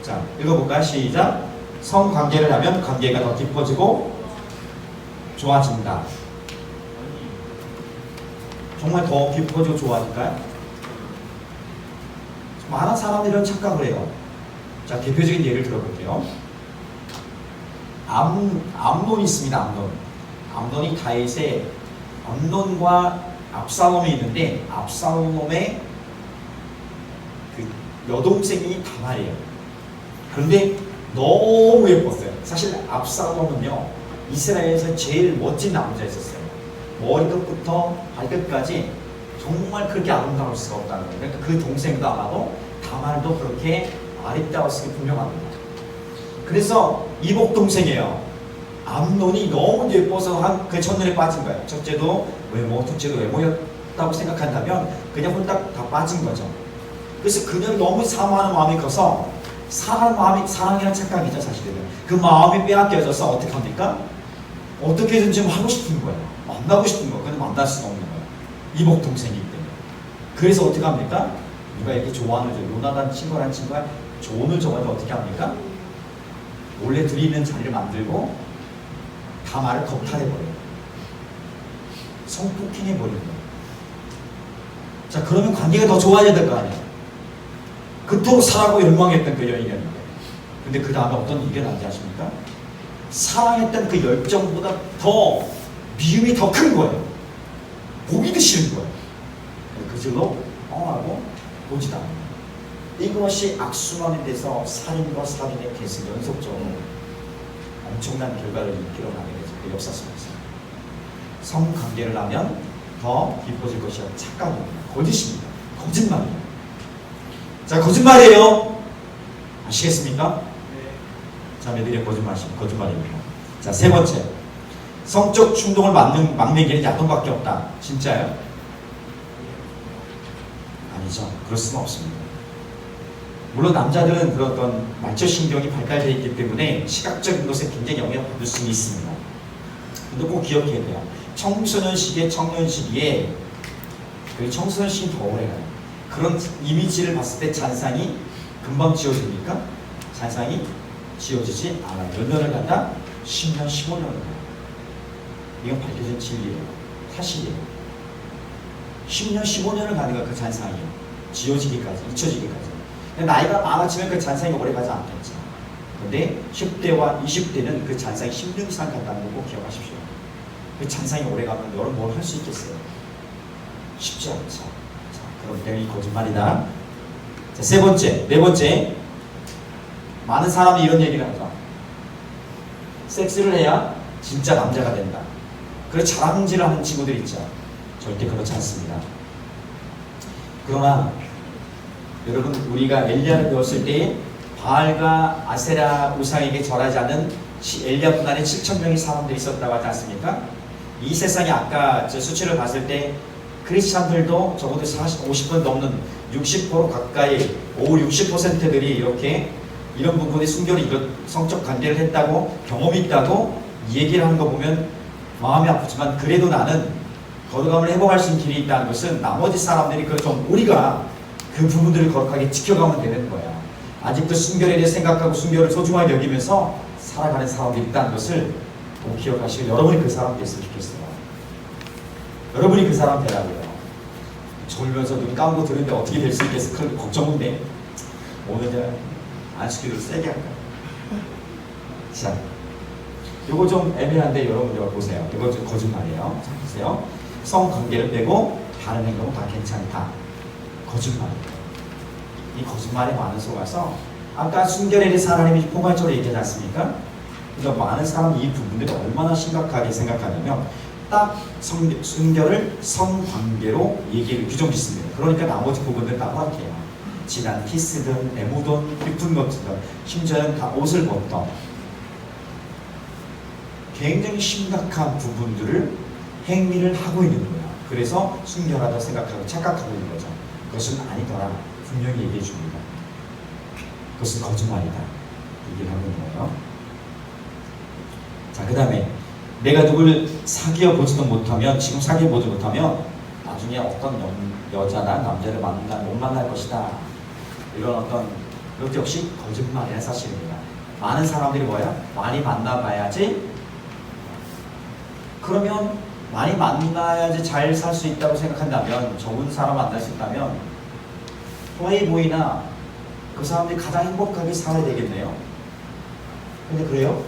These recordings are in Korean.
자, 읽어볼까요? 시작. 성관계를 하면 관계가 더 깊어지고 좋아진다. 정말 더 깊어지고 좋아질까요? 많은 사람들은 착각을 해요. 자, 대표적인 예를 들어볼게요. 암논이 있습니다. 암논이 다윗의 암논과 압살롬이 있는데 압살롬의 그 여동생이 다말이에요. 그런데 너무 예뻤어요. 사실 압살롬은요 이스라엘에서 제일 멋진 남자였었어요. 머리끝부터 발끝까지 정말 그렇게 아름다울 수가 없다는 거예요. 그러니까 그 동생도 아마도 다말도 그렇게 아름다웠을 게 분명합니다. 그래서 이복 동생이에요. 암논이 너무 예뻐서 그 첫눈에 빠진 거예요. 첫째도 외모, 둘째도 외모였다고 생각한다면 그냥 홀딱 다 빠진 거죠. 그래서 그녀를 너무 사모하는 마음이 커서 사랑이란 착각이죠. 사실은 그 마음이 빼앗겨져서 어떻게 합니까? 어떻게든지 하고 싶은 거예요. 만나고 싶은 거예요. 근데 만날 수가 없는 거예요. 이복 동생이기 때문에. 그래서 어떻게 합니까? 누가 이렇게 조언을 줘요. 요나단 친구라는 친구가 조언을 줘가지고 어떻게 합니까? 원래 둘이 있는 자리를 만들고 다말을 겁탈해버려요. 성폭행해버리는 거예요. 자, 그러면 관계가 더 좋아져야 될 거 아니에요. 그토록 사랑하고 열망했던 그 여인이었는데, 근데 그 다음에 어떤 일이 일어나지 아십니까? 사랑했던 그 열정보다 더 미움이 더 큰 거예요. 보기도 싫은 거예요. 그 질로 하고 보지도 않아요. 이것이 악순환이 돼서 살인과 살인의 계속 연속적으로 엄청난 결과를 일으켜나게 되죠. 그 역사 속에서 성관계를 하면 더 깊어질 것이야. 착각입니다. 거짓입니다. 거짓말이에요. 자, 거짓말이에요. 아시겠습니까? 네. 자, 매들의 거짓말입니다. 자, 세 번째. 성적 충동을 막는 길은 야동밖에 없다. 진짜요? 아니죠. 그럴 수는 없습니다. 물론 남자들은 그런 어떤 말초신경이 발달되어 있기 때문에 시각적인 것에 굉장히 영향을 받을 수는 있습니다. 근데 꼭 기억해야 돼요. 청소년 시기에 그 청소년 시기 더 오래가요. 그런 이미지를 봤을 때 잔상이 금방 지워집니까? 잔상이 지워지지 않아요. 몇 년을 간다? 10년, 15년을 가요. 이건 밝혀진 진리예요. 사실이에요. 10년, 15년을 가는 거야. 그 잔상이 지워지기까지, 잊혀지기까지. 나이가 많아지면 그 잔상이 오래 가지 않겠죠. 그런데 10대와 20대는 그 잔상이 10년 이상 간다는 거 꼭 기억하십시오. 그 잔상이 오래 가면 여러분 뭘 할 수 있겠어요? 쉽지 않죠. 자, 그럼 이 거짓말이다. 자, 네 번째. 많은 사람이 이런 얘기를 하죠. 섹스를 해야 진짜 남자가 된다. 그래서 자랑질을 하는 친구들 있죠. 절대 그렇지 않습니다. 그러나 여러분, 우리가 엘리야를 배웠을 때 바알과 아세라 우상에게 절하지 않는 엘리야뿐 아니라 7,000명의 사람들이 있었다고 하지 않습니까? 이 세상에 아까 저 수치를 봤을 때 크리스찬들도 적어도 50% 넘는 60% 가까이 60%들이 이렇게 이런 부분에 순결히 성적 관계를 했다고 경험이 있다고 얘기를 하는 거 보면 마음이 아프지만 그래도 나는 거룩함을 회복할 수 있는 길이 있다는 것은 나머지 사람들이 우리가 그 부분들을 거룩하게 지켜가면 되는 거야. 아직도 순결에 대해 생각하고 순결을 소중하게 여기면서 살아가는 사람들이 있다는 것을 꼭 기억하시고 여러분이 그 사람 됐으면 좋겠어요. 여러분이 그 사람 되라고요. 졸면서 눈 감고 들으는데 어떻게 될 수 있겠어? 그런 걱정인데 오늘 제가 안식기를 세게 할까요? 자, 이거 좀 애매한데 여러분 이거 보세요. 이거 좀 거짓말이에요. 자, 보세요. 성관계를 빼고 다른 행동은 다 괜찮다. 거짓말이에요. 이 거짓말에 많은 속아서 아까 순결에 대해서 하나님이 포괄적으로 얘기하지 않습니까? 그러니까 많은 사람이 이 부분들을 얼마나 심각하게 생각하냐면 딱 순결을 성관계로 얘기를 규정짓습니다. 그러니까 나머지 부분들 다 허락해요. 진한 키스든 애무든 깊은 것이든 심지어는 다 옷을 벗던 굉장히 심각한 부분들을 행위를 하고 있는 거예요. 그래서 순결하다고 생각하고 착각하고 있는 거죠. 그것은 아니더라. 분명히 얘기해 줍니다. 그것은 거짓말이다. 얘기를 하고 있는 거예요. 자, 그 다음에 내가 누굴 사귀어 보지도 못하면, 지금 사귀어 보지 못하면 나중에 어떤 여자나 남자를 못 만날 것이다. 이런 어떤 이것도 역시 거짓말이라는 사실입니다. 많은 사람들이 뭐야? 많이 만나봐야지. 그러면 많이 만나야지 잘 살 수 있다고 생각한다면, 좋은 사람 만날 수 있다면 플레이보이나 그 사람들이 가장 행복하게 살아야 되겠네요. 근데 그래요?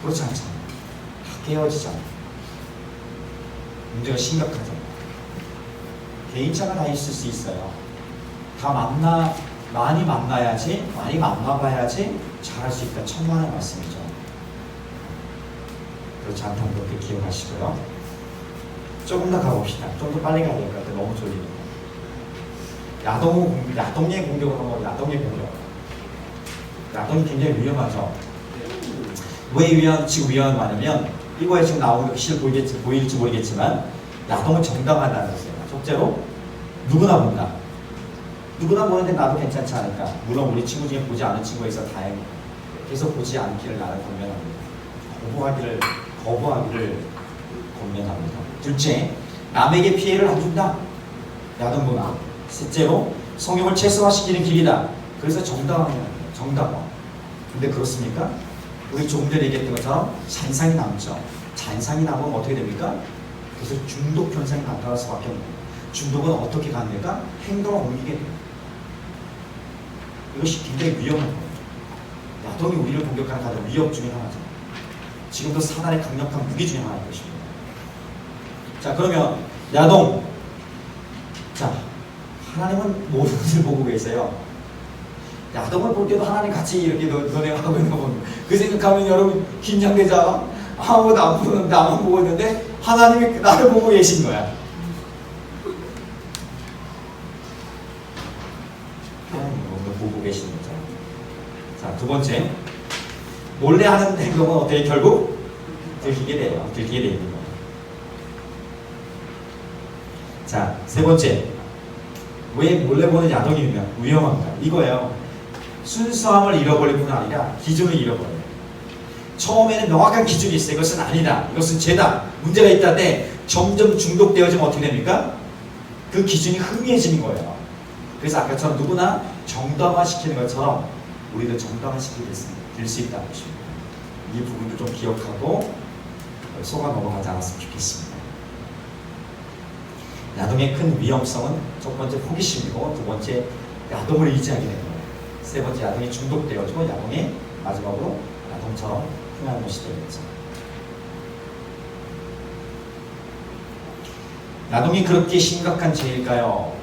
그렇지 않잖아요. 다 깨어지잖아요. 문제가 심각하죠. 개인차가 다 있을 수 있어요. 다 많이 만나야지, 많이 만나봐야지 잘할 수 있다. 천만의 말씀이죠. 그렇지 않다면 그렇게 기억하시고요. 조금 더 가봅시다. 좀 더 빨리 가야 될 것 같아요. 너무 졸리니까. 야동의 공격을 한번, 야동의 공격. 야동이 굉장히 위험하죠. 왜 지금 위험하냐면, 이거에 지금 나오는 게 실을 보일지 모르겠지만, 야동은 정당하다는 것이에요. 첫째로, 누구나 본다. 누구나 보는데 나도 괜찮지 않을까. 물론 우리 친구 중에 보지 않은 친구가 있어 다행이에요. 계속 보지 않기를 나는 권면합니다. 거부하기를 권면합니다. 둘째, 남에게 피해를 안 준다. 야동문화. 셋째로, 성욕을 최소화시키는 길이다. 그래서 정당화. 근데 그렇습니까? 우리 조금 전에 얘기했던 것처럼 잔상이 남죠. 잔상이 남으면 어떻게 됩니까? 그래서 중독 현상이 나타날 수밖에 없는 거예요. 중독은 어떻게 가능할까? 행동을 옮기게 돼요. 이것이 굉장히 위험한 거예요. 야동이 우리를 공격하는 가장 위협 중에 하나죠. 지금도 사단의 강력한 무기 중에 하나인 것입니다. 자, 그러면 야동. 자, 하나님은 모든 것을 보고 계세요. 야동을 볼 때도 하나님 같이 이렇게 너네하고 있는 거 보면 그 생각하면 여러분 긴장되지 않아? 아무도 안 보는데 나만 보고 있는데 하나님이 나를 보고 계신 거야. 하나님이 보고 계시는 거죠. 자, 두 번째, 몰래 하는 행동은 어떻게 결국 들키게 돼요. 들키게 돼 있는 거예요. 자, 세 번째, 왜 몰래 보는 야동이 위험한가? 이거예요. 순수함을 잃어버릴 뿐 아니라 기준을 잃어버려요. 처음에는 명확한 기준이 있어요. 이것은 아니다. 이것은 죄다. 문제가 있다는데 점점 중독되어지면 어떻게 됩니까? 그 기준이 흥미해지는 거예요. 그래서 아까처럼 누구나 정당화시키는 것처럼 우리도 정당화시킬 수 있다는 것입니다. 이 부분도 좀 기억하고 속아 넘어가지 않았으면 좋겠습니다. 야동의 큰 위험성은 첫 번째 호기심이고, 두 번째 야동을 의지하게 되는 거예요. 세 번째, 야동이 중독되어지고, 야동이 마지막으로 야동처럼 흥하는 것이 되겠죠. 야동이 그렇게 심각한 죄일까요?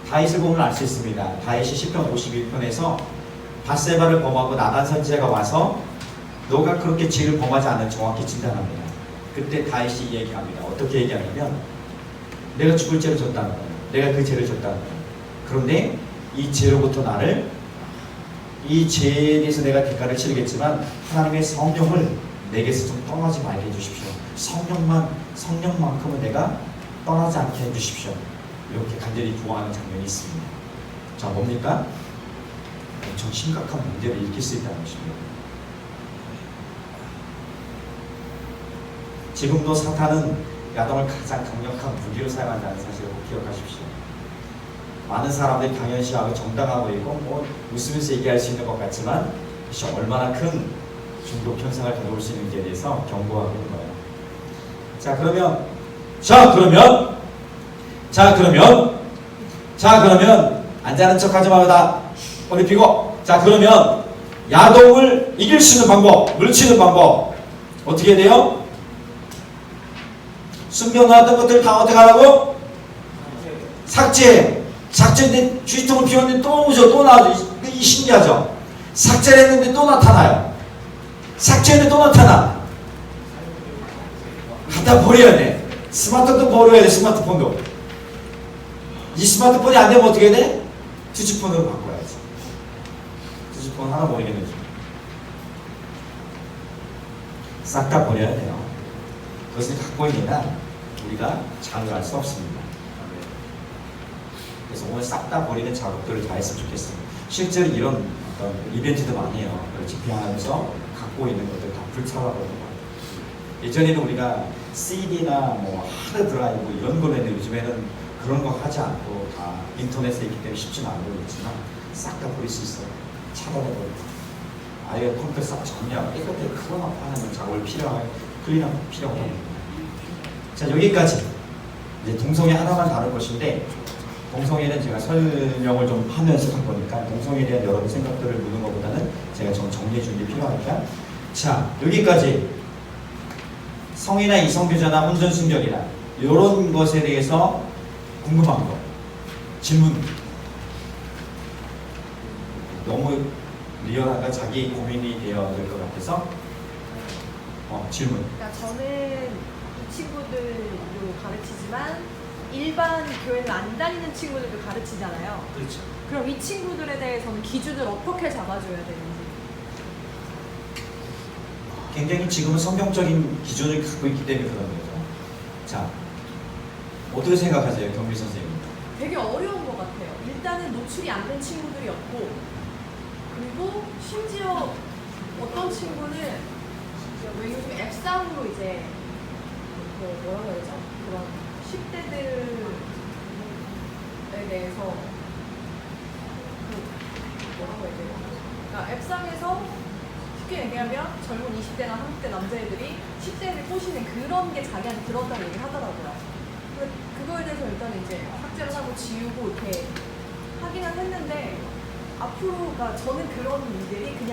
다윗을 보면 알 수 있습니다. 다윗이 시편 51편에서 밧세바를 범하고 나단 선지자가 와서 너가 그렇게 죄를 범하지 않을 정확히 진단합니다. 그때 다윗이 얘기합니다. 어떻게 얘기하냐면, 내가 죽을 죄를 졌다는 거예요. 내가 그 죄를 졌다는 거예요. 그런데 이 죄로부터 이 죄에 대해서 내가 대가를 치르겠지만 하나님의 성령을 내게서 좀 떠나지 말게 해주십시오. 성령만큼은 내가 떠나지 않게 해주십시오. 이렇게 간절히 구하는 장면이 있습니다. 자, 뭡니까? 엄청 심각한 문제를 일으킬 수 있다는 것입니다. 지금도 사탄은 야동을 가장 강력한 무기로 사용한다는 사실을 꼭 기억하십시오. 많은 사람들이 당연시하고 정당하고 있고 웃으면서 얘기할 수 있는 것 같지만 얼마나 큰 중독 현상을 가져올 수 있는지에 대해서 경고하고 있는 거예요. 자 그러면 앉아는 척하지 말고 다 머리 펴고, 자 그러면 야동을 이길 수 있는 방법, 물리치는 방법 어떻게 돼요? 숨겨놨던 것들 다 어떻게 하라고? 삭제인데 주의통을 비웠는데 또 오죠. 또 나와죠. 이 신기하죠. 삭제를 했는데 또 나타나요. 삭제했는데 또 나타나. 갖다 버려야 돼. 스마트폰도 버려야 돼. 스마트폰도. 이 스마트폰이 안 되면 어떻게 돼? 투지폰으로 바꿔야지. 투지폰 하나 버리겠네요. 싹 다 버려야 돼요. 그것을 갖고 있는 한 우리가 장려할 수 없습니다. 그래서 오늘 싹 다 버리는 작업들을 다 했으면 좋겠습니다. 실제로 이런 어떤 이벤트도 많이 해요. 집행하면서 갖고 있는 것들 다 불차라고 해요. 예전에는 우리가 CD나 하드 드라이브 이런 걸로 했는데 요즘에는 그런 거 하지 않고 다 인터넷에 있기 때문에 쉽지는 않은 거겠지만 싹 다 버릴 수 있어요. 차단해버리고 아예 컴퓨터 싹 정리하고 깨끗하게 그거만 하는 작업을 클린하고 필요하고. 자, 여기까지 이제 동성애 하나만 다룰 것인데, 동성애는 제가 설명을 좀 하면서 할 거니까 동성애에 대한 여러 생각들을 묻는 것보다는 제가 좀 정리해 주는 게 필요하니까. 자, 여기까지 성이나 이성교제나 혼전순결이나 이런 것에 대해서 궁금한 거, 질문. 너무 리얼하가 자기 고민이 되어야 될 것 같아서 질문. 그러니까 저는 이 친구들도 가르치지만 일반 교회를 안 다니는 친구들도 가르치잖아요. 그렇죠. 그럼 이 친구들에 대해서는 기준을 어떻게 잡아줘야 되는지. 굉장히 지금은 성경적인 기준을 갖고 있기 때문에 그런 거죠. 자, 어떻게 생각하세요, 경미 선생님? 되게 어려운 것 같아요. 일단은 노출이 안 된 친구들이었고, 그리고 심지어 어떤 친구는 왜 요즘 앱상으로 이제 뭐라고 해야 되죠? 그런 10대들에 대해서 뭐라고 해야 돼요? 그러니까 앱상에서 쉽게 얘기하면 젊은 20대나 30대 남자애들이 10대를 꼬시는 그런 게 자기한테 들었다고 얘기를 하더라고요. 그거에 대해서 일단 이제 삭제를 하고 지우고 이렇게 하기는 했는데, 앞으로가 저는 그런 일들이 그냥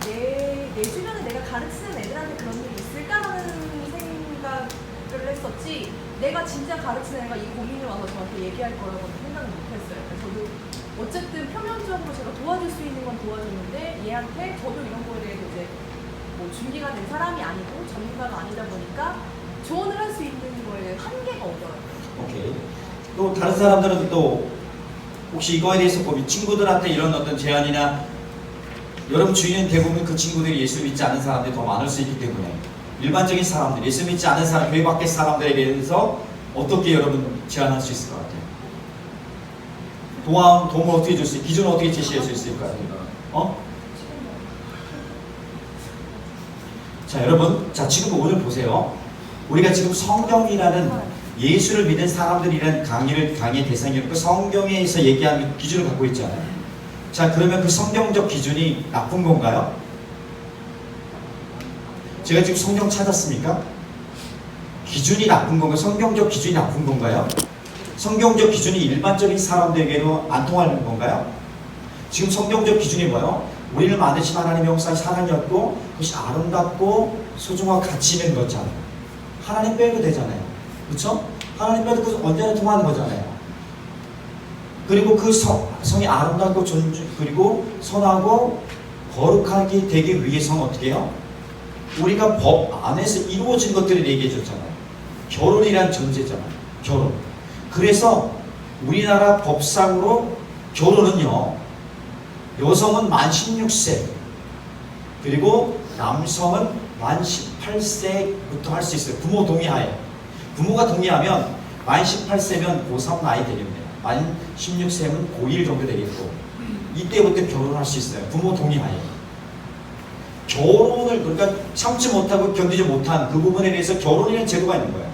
내 주변에 내가 가르치는 애들한테 그런 일이 있을까라는 생각을 했었지, 내가 진짜 가르치는 애가 이 고민을 와서 저한테 얘기할 거라고는 생각을 못했어요. 저도 어쨌든 표면적으로 제가 도와줄 수 있는 건 도와줬는데, 얘한테 저도 이런 거에 대해서 이제 뭐 준비가 된 사람이 아니고 전문가가 아니다 보니까 조언을 할 수 있는 거에 한계가 오더라고요. 오케이. 또 다른 사람들은 또 혹시 이거에 대해서 뭐 친구들한테 이런 어떤 제안이나, 여러분 주위엔 대부분 그 친구들이 예수 믿지 않는 사람들이 더 많을 수 있기 때문에 일반적인 사람들, 예수 믿지 않는 사람, 교회 밖의 사람들에 대해서 어떻게 여러분 제안할 수 있을 것 같아요? 도움을 어떻게 줄 수 있어요? 기준을 어떻게 제시할 수 있을까요? 자, 여러분, 자, 지금 오늘 보세요. 우리가 지금 성경이라는 예수를 믿는 사람들이라는 강의의 대상이었고, 성경에서 얘기하는 기준을 갖고 있잖아요. 자, 그러면 그 성경적 기준이 나쁜 건가요? 제가 지금 성경 찾았습니까? 기준이 나쁜 건가요? 성경적 기준이 나쁜 건가요? 성경적 기준이 일반적인 사람들에게도 안 통하는 건가요? 지금 성경적 기준이 뭐예요? 우리를 만드신 하나님의 형상이 사랑이었고, 그것이 아름답고 소중하고 가치 있는 거잖아요. 하나님 빼도 되잖아요. 그렇죠? 하나님 빼도 그 언제나 통하는 거잖아요. 그리고 그 성이 아름답고 그리고 선하고 거룩하게 되기 위해서는 어떻게 해요? 우리가 법 안에서 이루어진 것들을 얘기해 줬잖아요. 결혼이란 전제잖아요. 결혼. 그래서 우리나라 법상으로 결혼은요, 여성은 만 16세, 그리고 남성은 만 18세부터 할 수 있어요. 부모 동의하에. 부모가 동의하면 만 18세면 고3 나이 되겠네요. 만 16세면 고1 정도 되겠고, 이때부터 결혼할 수 있어요. 부모 동의하에. 결혼을 그러니까 참지 못하고 견디지 못한 그 부분에 대해서 결혼이라는 제도가 있는 거예요.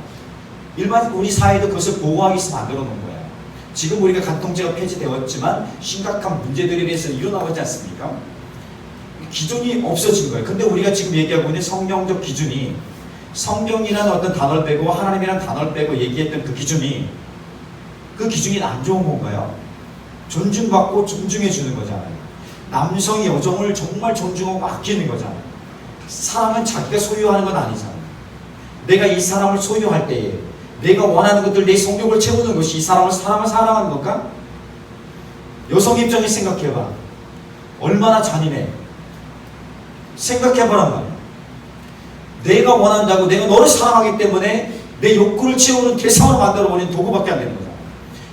일반 우리 사회도 그것을 보호하기 위해서 만들어 놓은 거예요. 지금 우리가 간통죄가 폐지되었지만 심각한 문제들에 대해서 일어나고 있지 않습니까? 기준이 없어진 거예요. 근데 우리가 지금 얘기하고 있는 성경적 기준이, 성경이라는 어떤 단어를 빼고 하나님이라는 단어를 빼고 얘기했던 그 기준이 안 좋은 건가요? 존중받고 존중해 주는 거잖아요. 남성이 여성을 정말 존중하고 아끼는 거잖아요. 사람은 자기가 소유하는 건 아니잖아요. 내가 이 사람을 소유할 때에 내가 원하는 것들, 내 성욕을 채우는 것이 이 사람을 사랑하는 걸까? 여성 입장에 생각해봐. 얼마나 잔인해. 생각해보란 말이야. 내가 원한다고, 내가 너를 사랑하기 때문에 내 욕구를 채우는 대상으로 만들어버리는 도구밖에 안 되는 거잖아.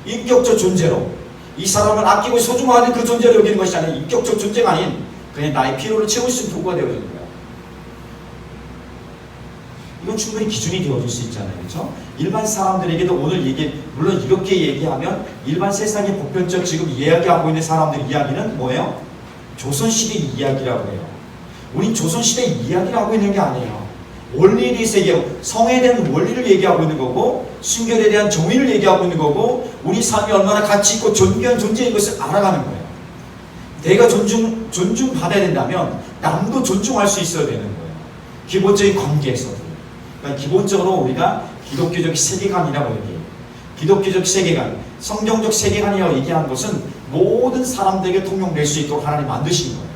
인격적 존재로 이 사람을 아끼고 소중하는 그 존재로 여기는 것이 아니라 인격적 존재가 아닌 그냥 나의 필요를 채울 수 있는 도구가 되어지는 거야. 이건 충분히 기준이 되어줄 수 있잖아요. 그렇죠? 일반 사람들에게도 오늘 물론 이렇게 얘기하면 일반 세상의 보편적 지금 이야기하고 있는 사람들 이야기는 뭐예요? 조선시대 이야기라고 해요. 우린 조선시대 이야기를 하고 있는 게 아니에요. 원리에 대해서 얘기하고, 성에 대한 원리를 얘기하고 있는 거고, 순결에 대한 정의를 얘기하고 있는 거고, 우리 삶이 얼마나 가치 있고 존귀한 존재인 것을 알아가는 거예요. 내가 존중받아야 된다면 남도 존중할 수 있어야 되는 거예요. 기본적인 관계에서도. 그러니까 기본적으로 우리가 기독교적 세계관이라고 얘기해요. 기독교적 세계관, 성경적 세계관이라고 얘기하는 것은 모든 사람들에게 통용될 수 있도록 하나님 만드신 거예요.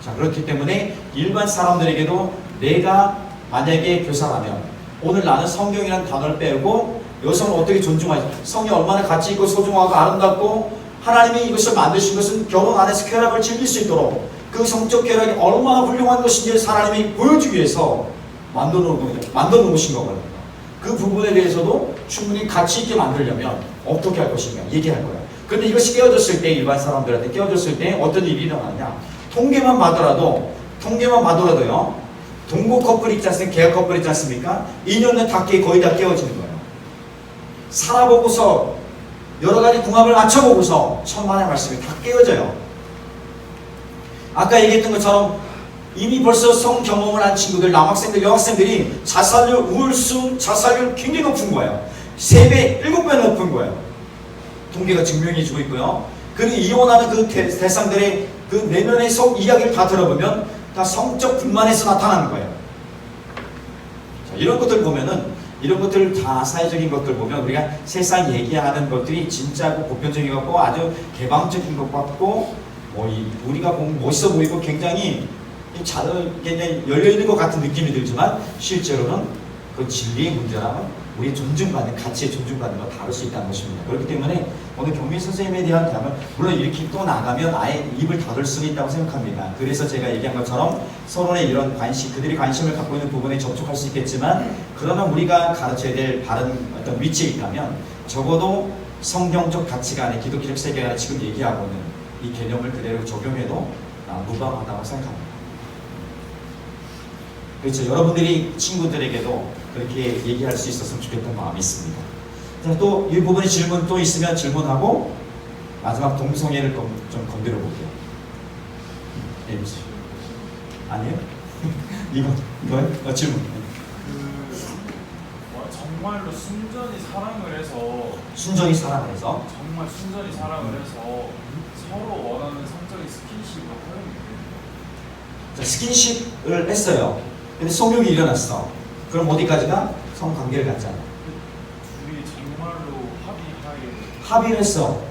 자, 그렇기 때문에 일반 사람들에게도 내가 만약에 교사라면 오늘 나는 성경이라는 단어를 빼고 여성을 어떻게 존중하지? 성이 얼마나 가치 있고 소중하고 아름답고 하나님이 이것을 만드신 것은 결혼 안에서 쾌락을 즐길 수 있도록 그 성적 쾌락이 얼마나 훌륭한 것인지 하나님이 보여주기 위해서 만들어 놓으신 거거든요. 그 부분에 대해서도 충분히 가치 있게 만들려면 어떻게 할 것인가 얘기할 거예요. 그런데 이것이 깨어졌을 때, 일반 사람들한테 깨어졌을 때 어떤 일이 일어나냐? 통계만 봐더라도요. 동거 커플 있지 않습니까? 계약 커플 있지 않습니까? 2년은 거의 다 깨어지는 거예요. 살아보고서 여러 가지 궁합을 맞춰보고서 천만의 말씀이 다 깨어져요. 아까 얘기했던 것처럼 이미 벌써 성 경험을 한 친구들, 남학생들, 여학생들이 자살률 굉장히 높은 거예요. 3배, 7배 높은 거예요. 통계가 증명해주고 있고요. 그리고 이혼하는 그 대상들의 그 내면의 속 이야기를 다 들어보면 다 성적 불만에서 나타나는 거예요. 자, 이런 것들 보면은, 이런 것들 다 사회적인 것들 보면 우리가 세상 얘기하는 것들이 진짜고 보편적인 것 같고 아주 개방적인 것 같고 우리가 보면 멋있어 보이고 굉장히 열려있는 것 같은 느낌이 들지만 실제로는 그 진리의 문제라면 우리의 존중받는, 가치에 존중받는 건 다를 수 있다는 것입니다. 그렇기 때문에 오늘 경민 선생님에 대한 답은 물론 이렇게 또 나가면 아예 입을 닫을 수는 있다고 생각합니다. 그래서 제가 얘기한 것처럼 서로의 이런 관심, 그들이 관심을 갖고 있는 부분에 접촉할 수 있겠지만 그러나 우리가 가르쳐야 될 바른 어떤 위치에 있다면 적어도 성경적 가치관에, 기독교적 세계관에 지금 얘기하고 있는 이 개념을 그대로 적용해도 무방하다고 생각합니다. 그렇죠. 여러분들이 친구들에게도 그렇게 얘기할 수 있었으면 좋겠다는 마음이 있습니다. 자, 또 이 부분에 질문 또 있으면 질문하고 마지막 동성애를 좀 건드려 볼게요. MC 아니에요? 이거요? 질문. 정말로 순전히 사랑을 해서 정말 순전히 사랑을 해서 서로 원하는 성적인 스킨십을 허용해요. 자, 스킨십을 했어요. 근데 성욕이 일어났어. 그럼 어디까지가? 성관계를 갖잖아. 둘이 정말로 합의를 했어.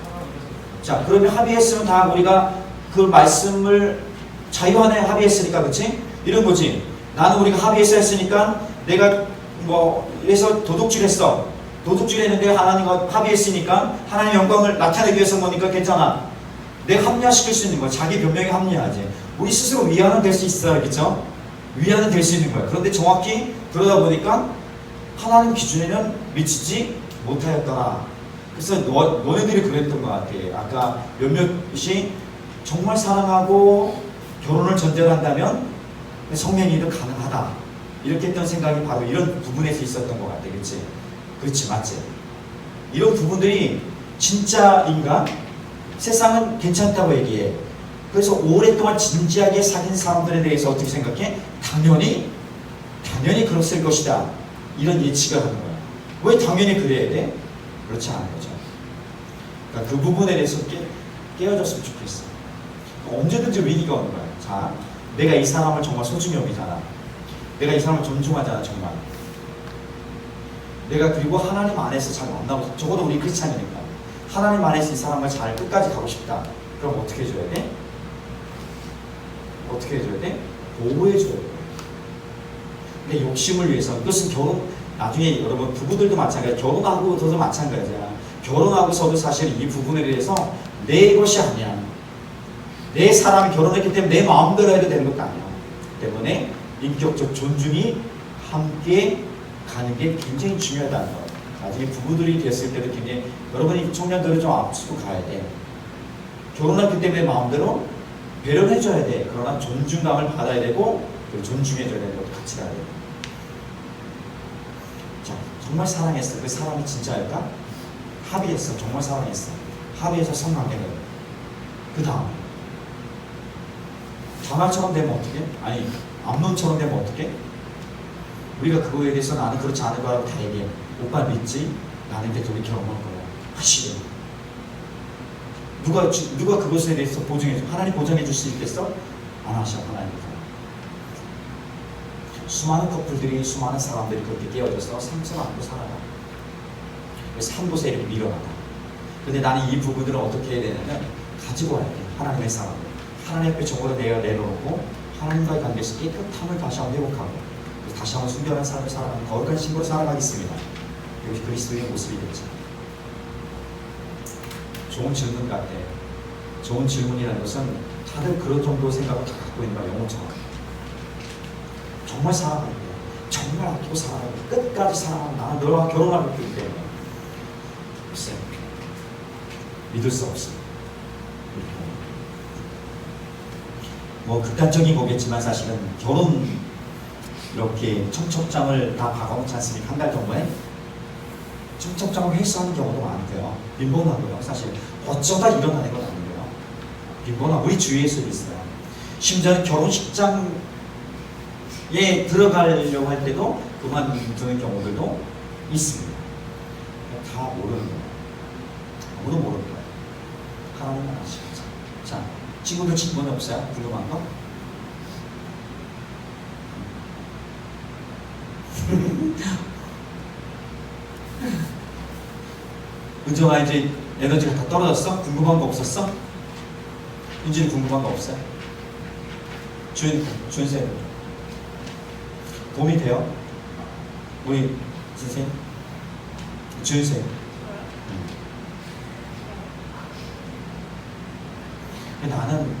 사랑을 해서. 자, 그러면 합의했으면 다 우리가 그 말씀을 자유안에 합의했으니까, 그치? 이런 거지. 나는 우리가 합의해서 했으니까 내가 이래서 도둑질했어. 도둑질했는데 하나님과 합의했으니까 하나님의 영광을 나타내기 위해서 뭐니까 괜찮아. 내가 합리화시킬 수 있는 거야. 자기 변명에 합리화하지. 우리 스스로 위안은 될 수 있어요. 그쵸? 위안은 될 수 있는 거야. 그런데 정확히 그러다 보니까 하나님 기준에는 미치지 못하였더라. 그래서 너네들이 그랬던 것 같아. 아까 몇몇이 정말 사랑하고 결혼을 전제로 한다면 성행위도 가능하다. 이렇게 했던 생각이 바로 이런 부분에서 있었던 것 같아. 그치? 그렇지, 맞지? 이런 부분들이 진짜인가? 세상은 괜찮다고 얘기해. 그래서 오랫동안 진지하게 사귄 사람들에 대해서 어떻게 생각해? 당연히 그랬을 것이다. 이런 예측을 하는 거야. 왜 당연히 그래야 돼? 그렇지 않은 거죠. 그러니까 그 부분에 대해서 깨어졌으면 좋겠어. 언제든지 위기가 오는 거야. 자, 내가 이 사람을 정말 소중히 여기잖아. 내가 이 사람을 존중하잖아, 정말. 내가 그리고 하나님 안에서 잘 만나고, 적어도 우리 크리스찬이니까 하나님 안에서 이 사람을 잘 끝까지 가고 싶다. 그럼 어떻게 해줘야 돼? 어떻게 해줘야 돼? 보호해줘야 돼. 내 욕심을 위해서. 이것은 나중에 여러분 부부들도 마찬가지야. 결혼하고서도 마찬가지야. 결혼하고서도 사실 이 부분에 대해서 내 것이 아니야. 내 사람이 결혼했기 때문에 내 마음대로 해도 되는 것도 아니야. 때문에 인격적 존중이 함께 가는 게 굉장히 중요하다는 거. 나중에 부부들이 됐을 때도 굉장히 여러분이 청년들을 좀 앞서고 가야 돼. 결혼했기 때문에 마음대로 배려를 해줘야 돼. 그러나 존중감을 받아야 되고 그리고 존중해줘야 되는 것도 같이 가야 돼. 자, 정말 사랑했어. 그 사람이 진짜일까? 합의했어. 정말 사랑했어. 합의해서 성관계를. 그 다음 다말처럼 되면 어떻게? 아니 암론처럼 되면 어떻게? 우리가 그거에 대해서 나는 그렇지 않을 거라고 다 얘기해. 오빠 믿지? 나는 이제 둘이 결혼할 거야. 하시게. 누가 그것에 대해서 보증해줘? 하나님 보장해 줄 수 있겠어? 안 하셔. 하나님께서. 수많은 커플들이, 수많은 사람들이 그렇게 깨어져서 상처를 안고 살아가. 그래서 한 곳에 이렇게 밀어나가. 근데 나는 이 부분들을 어떻게 해야 되냐면 가지고 와야 돼. 하나님의 사람을. 하나님 앞에 정보를 내려놓고 하나님과의 관계에서 깨끗함을 다시 한번 회복하고 다시 한번 순결한 삶을 살아가는 거룩한 신부로 살아가겠습니다. 이것이 그리스도의 모습이 되죠. 좋은 질문 같아. 좋은 질문이라는 것은 다들 그런 정도 생각을 다 갖고 있는 거야. 영혼처럼. 정말 사랑할 거야. 정말 아끼고 사랑할 거야. 끝까지 사랑하고 나는 너와 결혼하고 있기 때문에. 글쎄, 믿을 수 없어. 뭐 극단적인 거겠지만 사실은 결혼 이렇게 청첩장을 다 박아놓지 않습니까? 한 달 전에 청첩장을 회수하는 경우도 많고요. 빈번하고요. 사실 어쩌다 일어나는 건 아니고요. 빈번하고 우리 주위에서 있어요. 심지어는 결혼식장에 들어가려고 할 때도 그만두는 경우들도 있습니다. 다 모르는 거예요. 아무도 모르는 거예요. 하나님만 아시겠죠. 자, 친구들 질문 없어요? 궁금한 거? 은정아 이제 에너지가 다 떨어졌어? 궁금한 거 없었어? 윤지는 궁금한 거 없어요? 준쌤 도움이 돼요? 우리 선생님? 준쌤 나는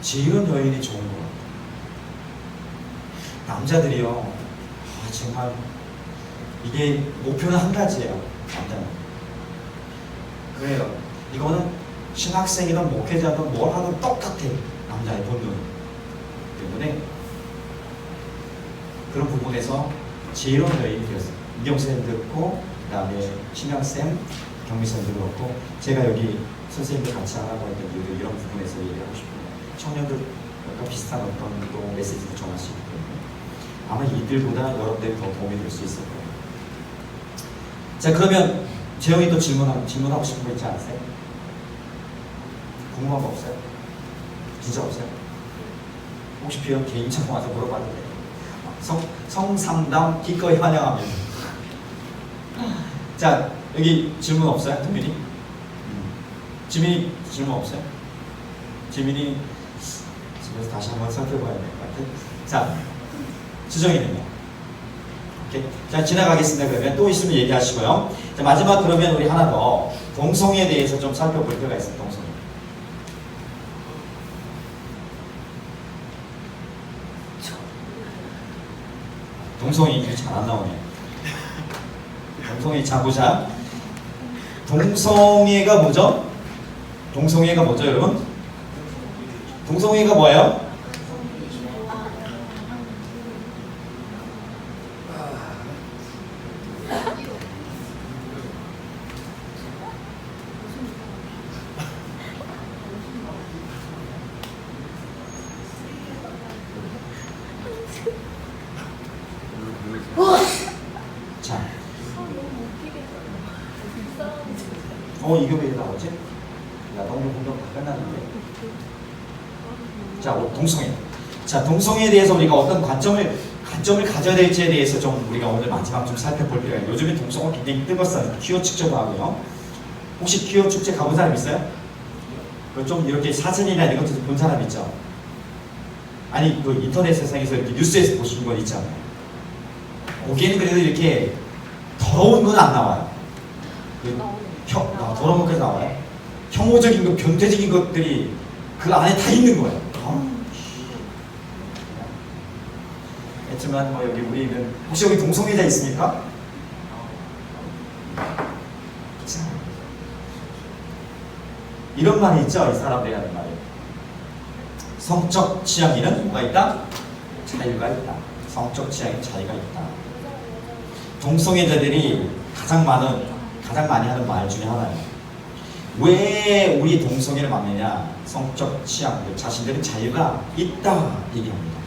지은 여인이 좋은 것 같아. 남자들이요 정말 이게 목표는 한 가지예요. 남자는 그래요. 이거는 신학생이든 목회자든 뭘 하든 똑같아. 남자의 본능 때문에 그런 부분에서 지혜로운 여인이 되었어요. 이경쌤 듣고 그 다음에 신영쌤, 경미쌤도 그렇고 제가 여기 선생님들 같이 하라고 했던 이유도 이런 부분에서 얘기하고 싶어요. 청년들과 비슷한 어떤 또 메시지를 전할 수 있기 때문에 아마 이들보다 여러분들이 더 도움이 될 수 있을 거예요. 자, 그러면 재영이 또 질문하고 싶은 거 있지 않으세요? 궁금한 거 없어요? 진짜 없어요? 혹시 비용 개인적으로 와서 물어봐도 돼요? 성상담 기꺼이 환영합니다. 자, 여기 질문 없어요? 도민이? 지민이 질문 없어요? 지민이 집에서 다시 한번 살펴봐야 될 것 같아요. 자, 수정이는요? 오케이. 자, 지나가겠습니다. 그러면 또 있으면 얘기하시고요. 자, 마지막 그러면 우리 하나 더 동성애에 대해서 좀 살펴볼 필요가 있어요. 동성애. 동성애 이게 잘 안 나오네. 동성애 자 보자. 동성애가 뭐죠? 동성애가 뭐죠, 여러분? 동성애가 뭐예요? 자, 이게 왜 나오지? 야, 너무 공격 다 끝났는데. 자, 동성애. 자, 동성애에 대해서 우리가 어떤 관점을 가져야 될지에 대해서 좀 우리가 오늘 마지막 좀 살펴볼 필요가 있어요. 요즘에 동성애 굉장히 뜨겁어요. 퀴어 축제도 하고요. 혹시 퀴어 축제 가본 사람 있어요? 좀 이렇게 사진이나 이런 것들 본 사람 있죠? 아니, 그 인터넷 세상에서 이렇게 뉴스에서 보시는 건 있잖아요. 거기에는 그래도 이렇게 더러운 건 안 나와요. 더러운 것까지 나와요. 혐오적인 것, 변태적인 것들이 그 안에 다 있는 거예요. 하지만 뭐 여기 우리는 혹시 여기 동성애자 있습니까? 자, 이런 말이 있죠. 이 사람들이 하는 말이. 성적 취향에는 뭐가 있다? 자유가 있다. 성적 취향에 자유가 있다. 동성애자들이 가장 많이 하는 말 중에 하나예요. 왜 우리 동성애를 만나냐? 성적 취향, 자신들은 자유가 있다 얘기합니다.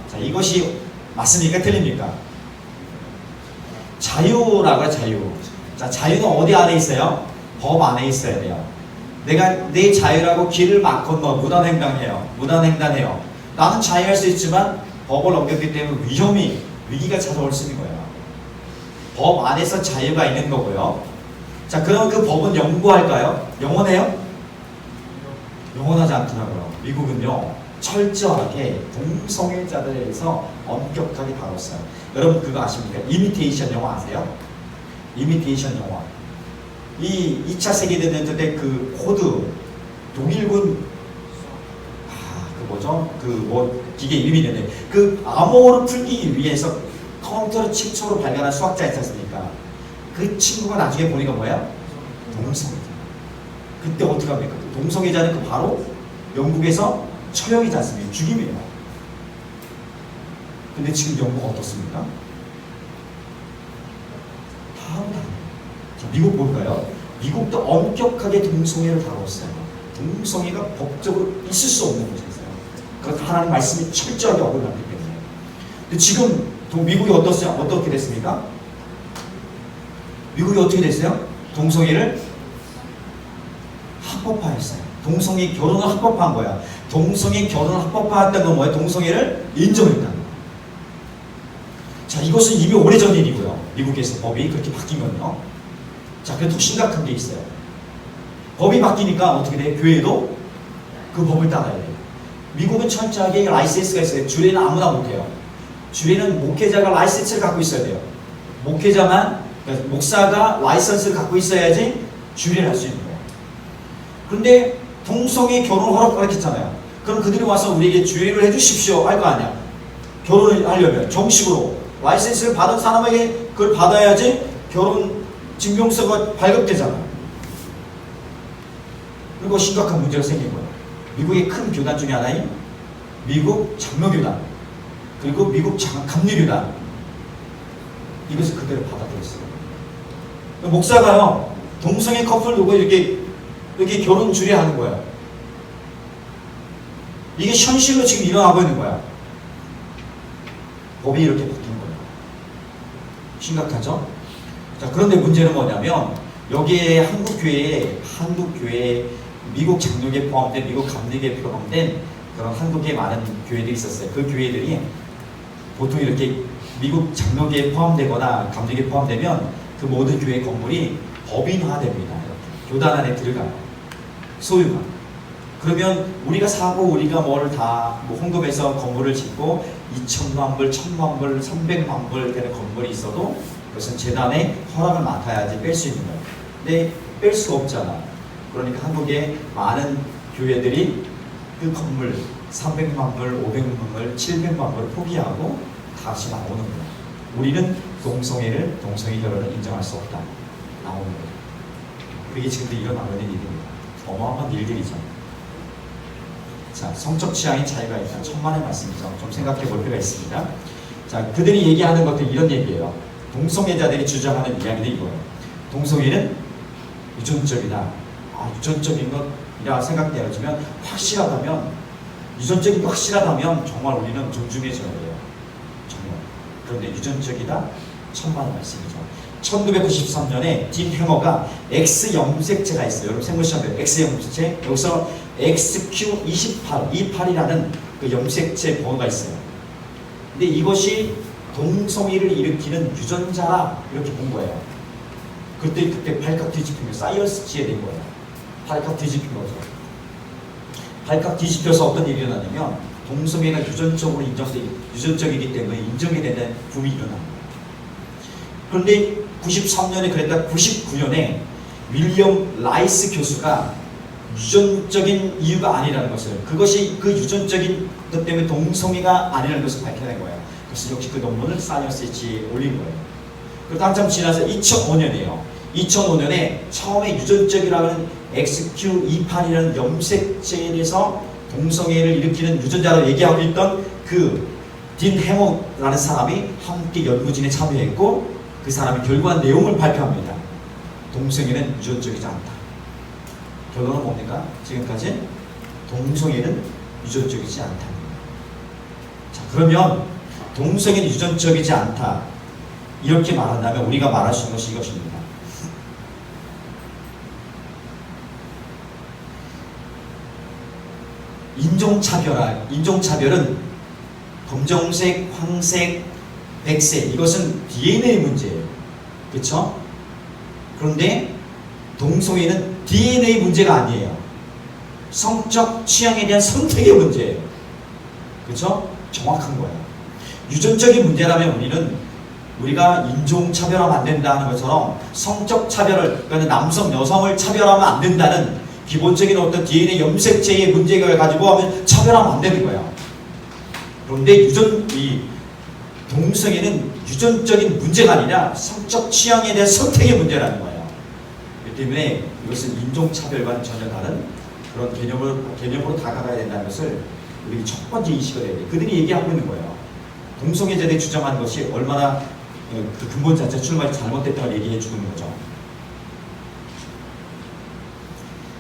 자, 이것이 맞습니까? 틀립니까? 자유라고 해요, 자유. 자, 자유는 어디 안에 있어요? 법 안에 있어야 돼요. 내가 내 자유라고 길을 막 건너 무단횡단해요. 무단횡단해요. 나는 자유할 수 있지만 법을 어겼기 때문에 위기가 찾아올 수 있는 거예요. 법 안에서 자유가 있는 거고요. 자, 그럼 그 법은 영구할까요? 영원해요? 영원하지 않더라고요. 미국은요, 철저하게 동성애자들에 대해서 엄격하게 다뤘어요. 여러분 그거 아십니까? 이미테이션 영화 아세요? 이미테이션 영화. 이 2차 세계대전 때 그 호드 독일군 기계 이름이 있는데 그 암호를 풀기 위해서 컴퓨터를 최초로 발견한 수학자 있지 않습니까? 그 친구가 나중에 보니까 뭐예요? 동성애자. 그때 어떻게 합니까? 동성애자는 그 바로 영국에서 처형이지 않습니까? 죽임이에요. 근데 지금 영국 어떻습니까? 다음다. 미국 볼까요? 미국도 엄격하게 동성애를 다뤘어요. 동성애가 법적으로 있을 수 없는 곳이었어요. 그것도 하나님 말씀이 철저하게 어긋났기 때문에. 근데 지금 미국이 어떻게 됐습니까? 미국이 어떻게 됐어요? 동성애를 합법화했어요. 동성애 결혼을 합법화한 거야. 동성애 결혼을 합법화했다는 건 뭐예요? 동성애를 인정했다는 거야. 자, 이것은 이미 오래전 일이고요. 미국에서 법이 그렇게 바뀐 건요. 자, 그래도 심각한 게 있어요. 법이 바뀌니까 어떻게 돼? 교회도 그 법을 따라야 돼요. 미국은 철저하게 라이센스가 있어요. 주례는 아무나 못해요. 주례는 목회자가 라이센스를 갖고 있어야 돼요. 목회자만, 그러니까 목사가 라이센스를 갖고 있어야지 주례를 할 수 있는 거예요. 그런데 동성애 결혼 허락했잖아요. 그럼 그들이 와서 우리에게 주례를 해주십시오 할 거 아니야. 결혼을 하려면 정식으로 라이센스를 받은 사람에게 그걸 받아야지 결혼 증명서가 발급되잖아요. 그리고 심각한 문제가 생긴 거예요. 미국의 큰 교단 중에 하나인 미국 장로교단, 그리고 미국 감리교단, 이것을 그대로 받아들였어요. 목사가요, 동성애 커플 두고 이렇게 결혼 주례하는 거예요. 이게 현실로 지금 일어나고 있는 거야. 법이 이렇게 바뀐 거예요. 심각하죠? 자, 그런데 문제는 뭐냐면 여기에 한국 교회에 미국 장로교에 포함된, 미국 감리교에 포함된 그런 한국에 많은 교회들이 있었어요. 그 교회들이 보통 이렇게 미국 장로교에 포함되거나 감리교에 포함되면 그 모든 교회 건물이 법인화됩니다. 이렇게. 교단 안에 들어가요. 소유가. 그러면 우리가 사고 우리가 뭘 다 홍금해서 건물을 짓고 2천만 불, 1,000만 불, 300만 불 되는 건물이 있어도 그것은 재단의 허락을 맡아야지 뺄 수 있는 거예요. 근데 뺄 수가 없잖아. 그러니까 한국의 많은 교회들이 그 건물 300만 불, 500만 불, 700만 불을 포기하고 다시 나오는 거예요. 우리는 동성애 결혼을 인정할 수 없다. 나오는 거예요. 그게 지금도 일어나고 있는 일입니다. 어마어마한 일들이죠. 자, 성적 취향의 차이가 있다. 천만의 말씀이죠. 좀 생각해 볼 필요가 있습니다. 자, 그들이 얘기하는 것도 이런 얘기예요. 동성애자들이 주장하는 이야기도 이거예요. 동성애는 유전적이다. 유전적인 것이라 생각되어지면 유전적인 게 확실하다면 정말 우리는 존중해줘야 돼요. 정말. 그런데 유전적이다? 천만의 말씀이죠. 1993년에 딘 해머가 X 염색체가 있어요. 여러분 생물시험에 X 염색체, 여기서 XQ28이라는 그 염색체 번호가 있어요. 근데 이것이 동성애를 일으키는 유전자라 이렇게 본 거예요. 그때 발칵 뒤집히면 사이언스지에 된 거예요. 발칵 뒤집힌 거죠. 발칵 뒤집혀서 어떤 일이 일어나냐면 동성애가 유전적이기 때문에 인정이 되는 붐이 일어납니다. 그런데 93년에 그랬다 99년에 윌리엄 라이스 교수가 유전적인 이유가 아니라는 것을, 그것이 그 유전적인 것 때문에 동성애가 아니라는 것을 밝혀낸 거예요. 그래서 역시 그 논문을 사이언스지에 올린 거예요. 그리고 한참 지나서 2005년이에요. 2005년에 처음에 유전적이라는 XQ28이라는 염색체에 대해서 동성애를 일으키는 유전자로 얘기하고 있던 그 딘 해머라는 사람이 함께 연구진에 참여했고 그 사람이 결과한 내용을 발표합니다. 동성애는 유전적이지 않다. 결론은 뭡니까? 지금까지 동성애는 유전적이지 않다. 자, 그러면 동성애는 유전적이지 않다. 이렇게 말한다면 우리가 말할 수 있는 것이 이것입니다. 인종차별은 검정색, 황색, 백색 이것은 DNA 문제예요. 그렇죠? 그런데 동성애는 DNA 문제가 아니에요. 성적 취향에 대한 선택의 문제예요. 그렇죠? 정확한 거예요. 유전적인 문제라면 우리가 인종차별하면 안 된다는 것처럼 성적 차별을, 그러니까 남성, 여성을 차별하면 안 된다는 기본적인 어떤 DNA 염색체의 문제가 가지고 하면 차별하면 안 되는 거예요. 그런데 동성애는 유전적인 문제가 아니라 성적 취향에 대한 선택의 문제라는 거예요. 그렇기 때문에 이것은 인종차별과는 전혀 다른 그런 개념으로 다가가야 된다는 것을 우리 첫 번째 인식을 해야 돼요. 그들이 얘기하고 있는 거예요. 동성애자들이 주장하는 것이 얼마나 그 근본 자체 출발이 잘못됐다고 얘기해 주고 있는 거죠.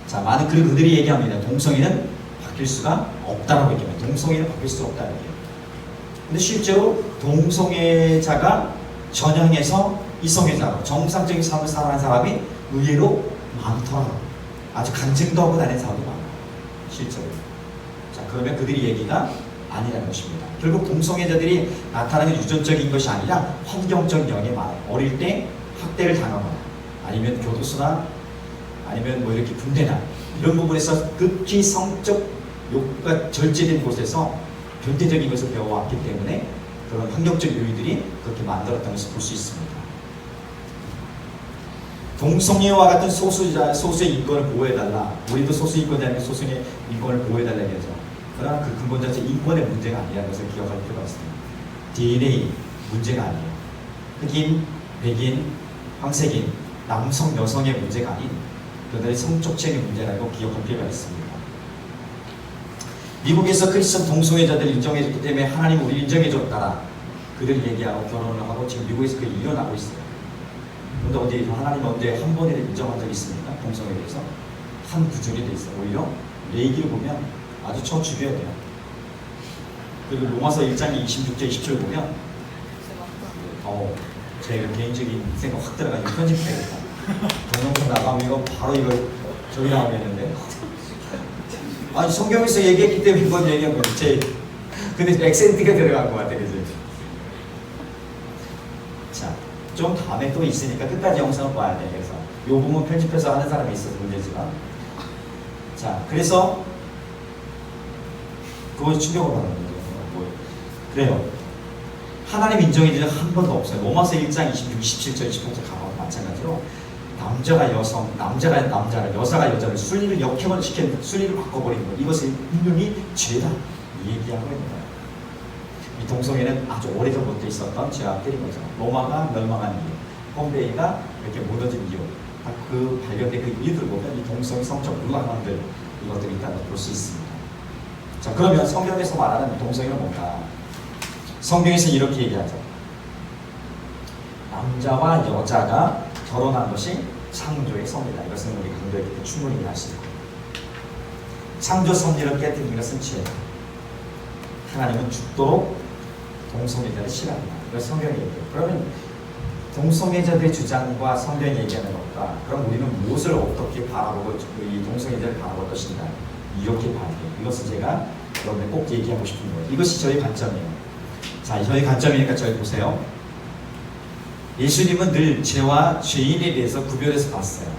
자, 그들이 얘기합니다. 동성애는 바뀔 수가 없다라고 얘기합니다. 동성애는 바뀔 수 없다는 얘기예요. 근데 실제로 동성애자가 전향해서 이성애자로 정상적인 삶을 살아가는 사람이 의외로 많더라고요. 아주 간증도 하고 다니는 사람도 많아요. 실제로. 자, 그러면 그들이 얘기가 아니라는 것입니다. 결국 동성애자들이 나타나는 유전적인 것이 아니라 환경적 영향이 많아요. 어릴 때 학대를 당하거나 아니면 교도소나 아니면 뭐 이렇게 군대나 이런 부분에서 극히 성적 욕구가 절제된 곳에서 변태적인 것을 배워왔기 때문에 그런 환경적 요인들이 그렇게 만들었다는 것을 볼 수 있습니다. 동성애와 같은 소수의 인권을 보호해달라. 우리도 소수 인권자에게 소수의 인권을 보호해달라 얘기하죠. 그러나 그 근본 자체 인권의 문제가 아니라는 것을 기억할 필요가 있습니다. DNA 문제가 아니에요. 흑인, 백인, 황색인, 남성, 여성의 문제가 아닌 그들의 성적 취향의 문제라고 기억할 필요가 있습니다. 미국에서 크리스천 동성애자들을 인정해줬기 때문에 하나님 우리 인정해줬다라 그들을 얘기하고 결혼을 하고 지금 미국에서 그게 일어나고 있어요. 그런데 하나님 언제 한 번이라도 인정한 적이 있습니까? 동성애에 대해서 한 구절이 돼 있어요. 오히려 레이기를 보면 아주 쳐죽여야 돼요. 그리고 로마서 1장 26절 27절 보면 제 개인적인 생각 확 들어가지고 편집해야겠다. 동영상 나가면 이거 바로 이걸 저기 나오겠는데. 아니 성경에서 얘기했기 때문에 이건 얘기한 거지. 근데 액센트가 들어간 것 같아, 그지? 자, 좀 다음에 또 있으니까 끝까지 영상을 봐야 돼. 그래서 요 부분 편집해서 하는 사람이 있어서 문제지만. 자, 그래서 그거 충격을 받는 거예요. 그래요. 하나님 인정해 주는 한 번도 없어요. 로마서 1장 26, 27절, 28절 가고 마찬가지로 남자가 여성, 남자가 남자를, 여자가 여자를 순리를 역행을 시키는 순리를 바꿔버리는 것, 이것을 분명히 죄다 얘기하고 있는 거예요. 이 동성애는 아주 오래전부터 있었던 죄악들인 거죠. 로마가 멸망한 이유, 폼페이가 이렇게 무너진 이유, 그 발견된 그 이유들 보면 이 동성애 성적 루아만들 이것들이 있다는 걸 볼 수 있습니다. 자, 그러면 성경에서 말하는 동성애는 뭔가? 성경에서 이렇게 얘기하죠. 남자와 여자가 결혼한 것이 창조의 섭리다. 이것은 우리 강조했기 때문에 충분히 이해할 수 있고, 창조 섭리를 깨뜨리는 것은 죄다. 하나님은 죽도록 동성애자를 싫어한다. 이걸 성경이 얘기해요. 그러면 동성애자들의 주장과 성경이 얘기하는 것과 그럼 우리는 무엇을 어떻게 바라보고 이 동성애자를 바라볼 것인가, 이렇게 봐야 돼요. 이것을 제가 여러분들 꼭 얘기하고 싶은 거예요. 이것이 저희 관점이에요. 자, 저희 관점이니까 저희 보세요. 예수님은 늘 죄와 죄인에 대해서 구별해서 봤어요.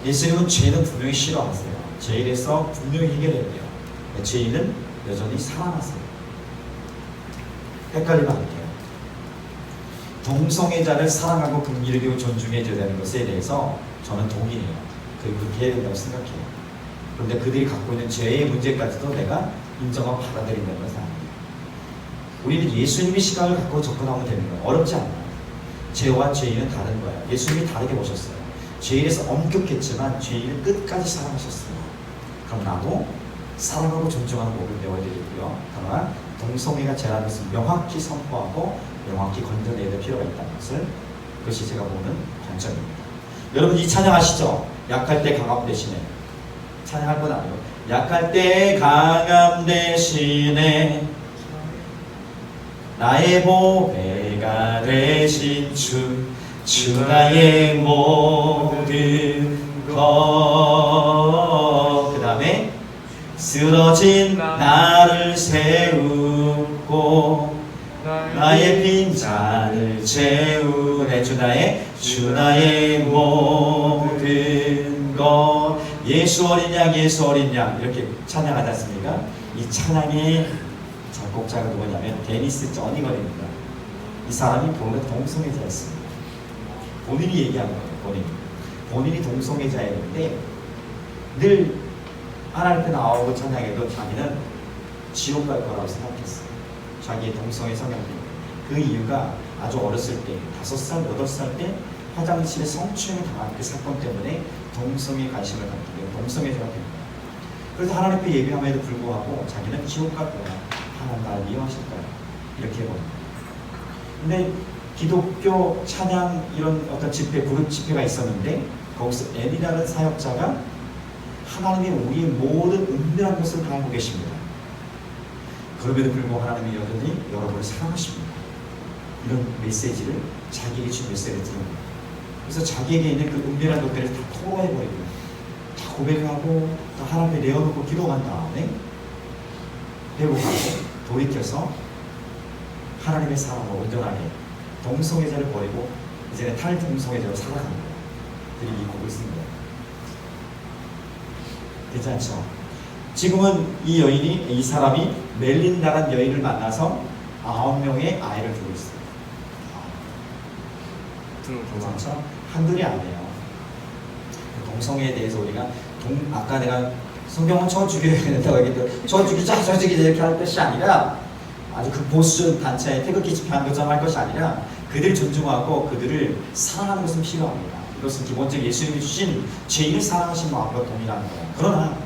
예수님은 죄는 분명히 싫어하세요. 죄에 대해서 분명히 해결해야 돼요. 죄인은 여전히 살아났어요. 헷갈리면 안 돼요. 동성애자를 사랑하고 긍휼히 존중해줘야 되는 것에 대해서 저는 동의해요. 그렇게 해야 된다고 생각해요. 그런데 그들이 갖고 있는 죄의 문제까지도 내가 인정하고 받아들인다는 것은 아니에요. 우리는 예수님의 시각을 갖고 접근하면 되는 거예요. 어렵지 않아요. 죄와 죄인은 다른 거예요. 예수님이 다르게 보셨어요. 죄에 대해서 엄격했지만 죄인을 끝까지 사랑하셨어요. 그럼 나도 사랑하고 존중하는 법을 배워야 되겠고요. 그러나 동성애가 죄라는 것을 명확히 선포하고 명확히 건져내야 될 필요가 있다는 것을, 그것이 제가 보는 관점입니다. 여러분 이 찬양 아시죠? 약할 때 강함 대신에. 찬양할 건 아니에요. 약할 때 강함 대신에 나의 보배가 내가 되신 주 나의 모든 것. 그 다음에 쓰러진 나를 세우고 나의 빈잔을 채우네. 주 나의 모든 것. 예수 어린 양, 예수 어린 양, 이렇게 찬양하지 않습니까? 이 찬양의 작곡자가 누구냐면 데니스 저니걸입니다. 이 사람이 본래 동성애자였습니다. 본인이 얘기한 거예요. 본인이 동성애자였는데 늘 하나님 앞에 나오고 찬양해도 자기는 지옥 갈 거라고 생각했어요. 자기의 동성애 성향 때문에. 그 이유가 아주 어렸을 때 5살, 8살 때 화장실에 성추행을 당한 그 사건 때문에 동성애에 관심을 갖게 되고 동성애자가 됩니다. 그래서 하나님 앞에 예배함에도 불구하고 자기는 지옥 갈 거야. 하나님 나를 이용하실 거야. 이렇게 해버립니다. 근데 기독교 찬양 이런 어떤 집회, 그룹 집회가 있었는데 거기서 애니라는 사역자가 하나님이 우리의 모든 은밀한 것을 다 알고 계십니다. 그럼에도 불구하고 하나님이 여전히 여러분을 사랑하십니다. 이런 메시지를 자기에게 준 메시지를 드는 거예요. 그래서 자기에게 있는 그 은밀한 것들을 다 토로해버리고 다 고백하고 다 하나님 앞에 내어놓고 기도한 다음에 회복하고 돌이켜서 하나님의 사랑으로 온전하게 동성애자를 버리고 이제는 탈동성애자로 살아가는 거예요. 그리고 이 곡을 쓴 거예요. 괜찮죠? 지금은 이 사람이 멜린다라는 여인을 만나서 9명의 아이를 두고 있어요. 괜찮죠? 한둘이 아니에요. 동성애에 대해서 우리가 아까 내가 성경은 저 죽여야 된다고 얘기했는데 저 죽이자 이렇게 할 것이 아니라 아주 그 보수 단체에 태극기 집회한 것처럼 할 것이 아니라 그들을 존중하고 그들을 사랑하는 것은 필요합니다. 이것은 기본적으로 예수님이 주신 죄인을 사랑하신 마음과 동일한 거예요. 그러나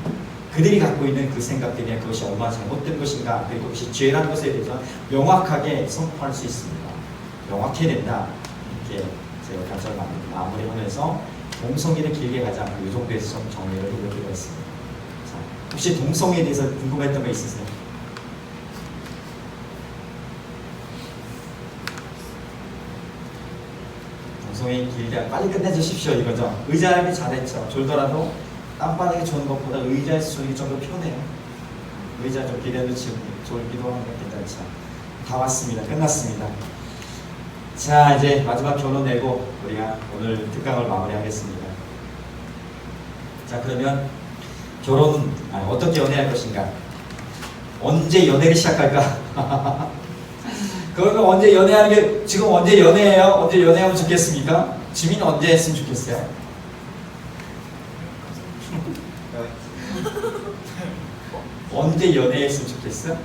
그들이 갖고 있는 그 생각들이 그것이 얼마나 잘못된 것인가, 그리고 그것이 죄라는 것에 대해서 명확하게 선포할 수 있습니다. 명확해야 된다. 이렇게 제가 간절히 마무리하면서 동성애를 길게 가지 않고 이 정도에서 좀 정리를 해보기로 했습니다. 자, 혹시 동성애에 대해서 궁금했던 거 있으세요? 동성애 길게 빨리 끝내주십시오 이거죠. 의자하기 잘했죠. 졸더라도 땀바닥에 조는 것보다 의자에서 조는 게 좀 더 편해요. 의자 좀 기대도 지금 졸기도 하는 거 괜찮죠. 다 왔습니다. 끝났습니다. 자, 이제 마지막 결론 내고 우리가 오늘 특강을 마무리하겠습니다. 자, 그러면 결혼은 어떻게 연애할 것인가? 언제 연애를 시작할까? 그러면 언제 연애하는 게, 지금 언제 연애해요? 언제 연애하면 좋겠습니까? 지민이 언제 했으면 좋겠어요? 언제 연애했으면 좋겠어?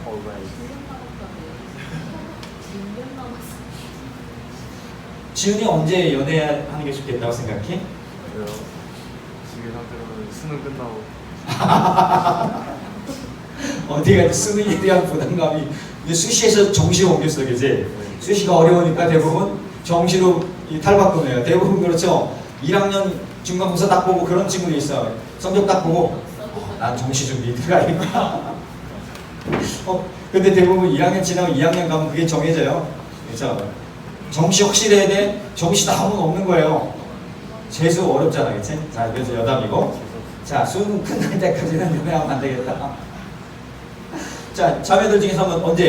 지은이 언제 연애하는 게 좋겠다고 생각해? 그래요. 지금 상태로는 수능 끝나고 어디가 수능에 대한 부담감이 이제 수시에서 정시로 옮겼어, 그지? 수시가 어려우니까 대부분 정시로 탈바꿈해요. 대부분 그렇죠. 1학년 중간고사 딱 보고 그런 친구도 있어. 성적 딱 보고 난 정시 준비 들어가니까. 근데 대부분 1학년 지나고 2학년 가면 그게 정해져요. 그렇죠? 정시 확실해야 돼. 정시 나오면 없는 거예요. 재수 어렵잖아, 그치? 자, 그래서 여담이고. 자, 수능 끝날 때까지는 연애하면 안 되겠다. 자, 자매들 중에서 한번 언제